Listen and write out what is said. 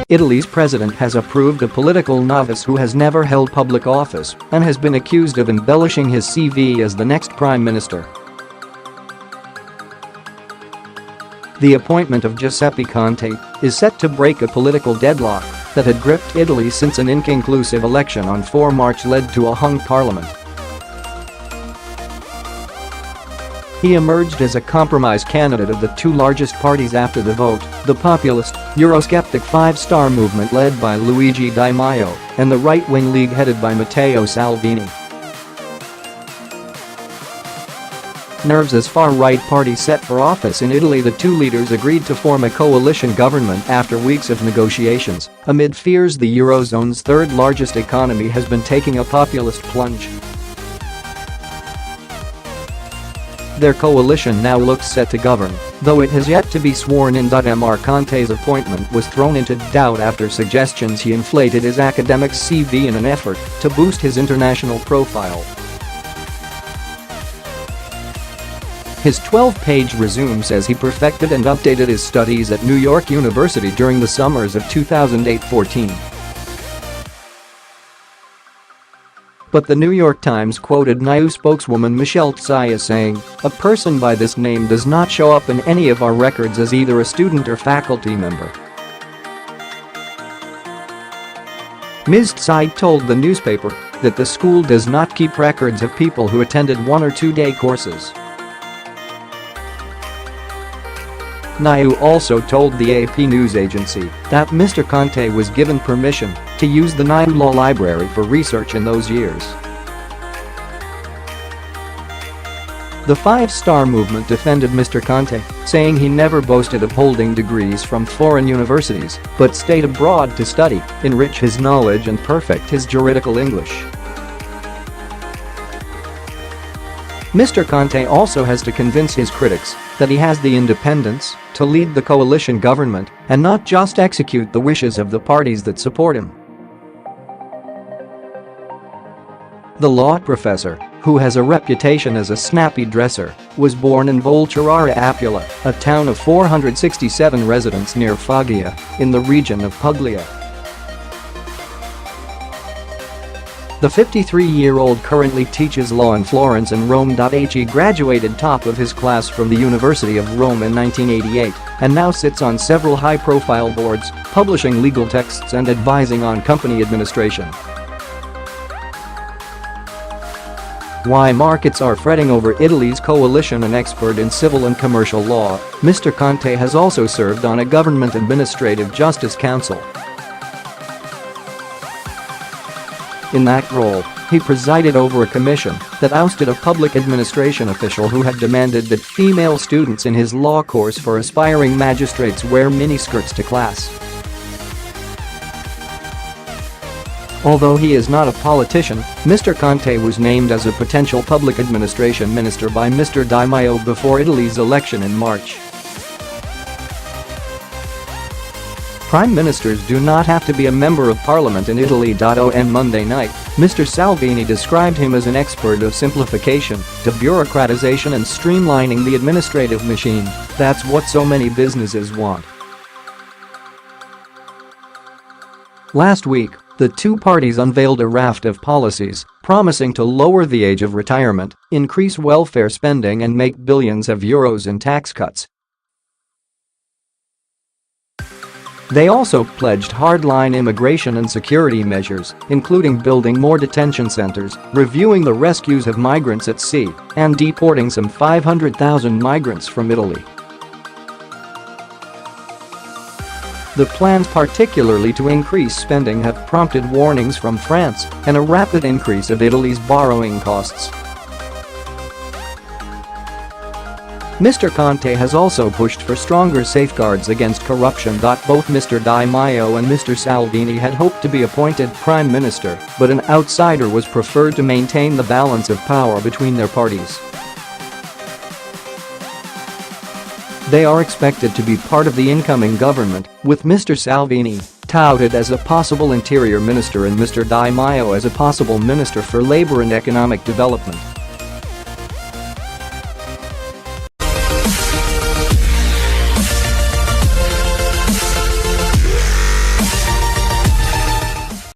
Italy's president has approved a political novice who has never held public office and has been accused of embellishing his CV as the next prime minister. The appointment of Giuseppe Conte is set to break a political deadlock that had gripped Italy since an inconclusive election on 4 March led to a hung parliament. He emerged as a compromise candidate of the two largest parties after the vote, the populist, Eurosceptic five-star movement led by Luigi Di Maio and the right-wing league headed by Matteo Salvini. Nerves as far-right party set for office in Italy, the two leaders agreed to form a coalition government after weeks of negotiations, amid fears the eurozone's third-largest economy has been taking a populist plunge. Their coalition now looks set to govern, though it has yet to be sworn in. Mr Conte's appointment was thrown into doubt after suggestions he inflated his academic CV in an effort to boost his international profile. His 12-page resume says he perfected and updated his studies at New York University during the summers of 2008-14. But the New York Times quoted NYU spokeswoman Michelle Tsai as saying, "A person by this name does not show up in any of our records as either a student or faculty member." Ms. Tsai told the newspaper that the school does not keep records of people who attended 1 or 2-day courses. NYU also told the AP news agency that Mr. Conte was given permission to use the NYU Law Library for research in those years. The five-star movement defended Mr. Conte, saying he never boasted of holding degrees from foreign universities but stayed abroad to study, enrich his knowledge and perfect his juridical English. Mr. Conte also has to convince his critics that he has the independence to lead the coalition government and not just execute the wishes of the parties that support him. The law professor, who has a reputation as a snappy dresser, was born in Volturara Appula, a town of 467 residents near Puglia, in the region of Puglia. The 53-year-old currently teaches law in Florence and Rome.He. He graduated top of his class from the University of Rome in 1988 and now sits on several high-profile boards, publishing legal texts and advising on company administration. Why markets are fretting over Italy's coalition. An expert in civil and commercial law, Mr. Conte has also served on a government administrative justice council. In that role, he presided over a commission that ousted a public administration official who had demanded that female students in his law course for aspiring magistrates wear miniskirts to class. Although he is not a politician, Mr. Conte was named as a potential public administration minister by Mr. Di Maio before Italy's election in March. Prime ministers do not have to be a member of parliament in Italy.On Monday night. Mr. Salvini described him as an expert of simplification, de-bureaucratisation and streamlining the administrative machine. That's what so many businesses want. Last week, the two parties unveiled a raft of policies promising to lower the age of retirement, increase welfare spending and make billions of euros in tax cuts. They also pledged hardline immigration and security measures, including building more detention centers, reviewing the rescues of migrants at sea, and deporting some 500,000 migrants from Italy. The plans, particularly to increase spending, have prompted warnings from France and a rapid increase of Italy's borrowing costs. Mr. Conte has also pushed for stronger safeguards against corruption. Both Mr. Di Maio and Mr. Salvini had hoped to be appointed prime minister, but an outsider was preferred to maintain the balance of power between their parties. They are expected to be part of the incoming government, with Mr. Salvini touted as a possible interior minister and Mr. Di Maio as a possible minister for labor and economic development.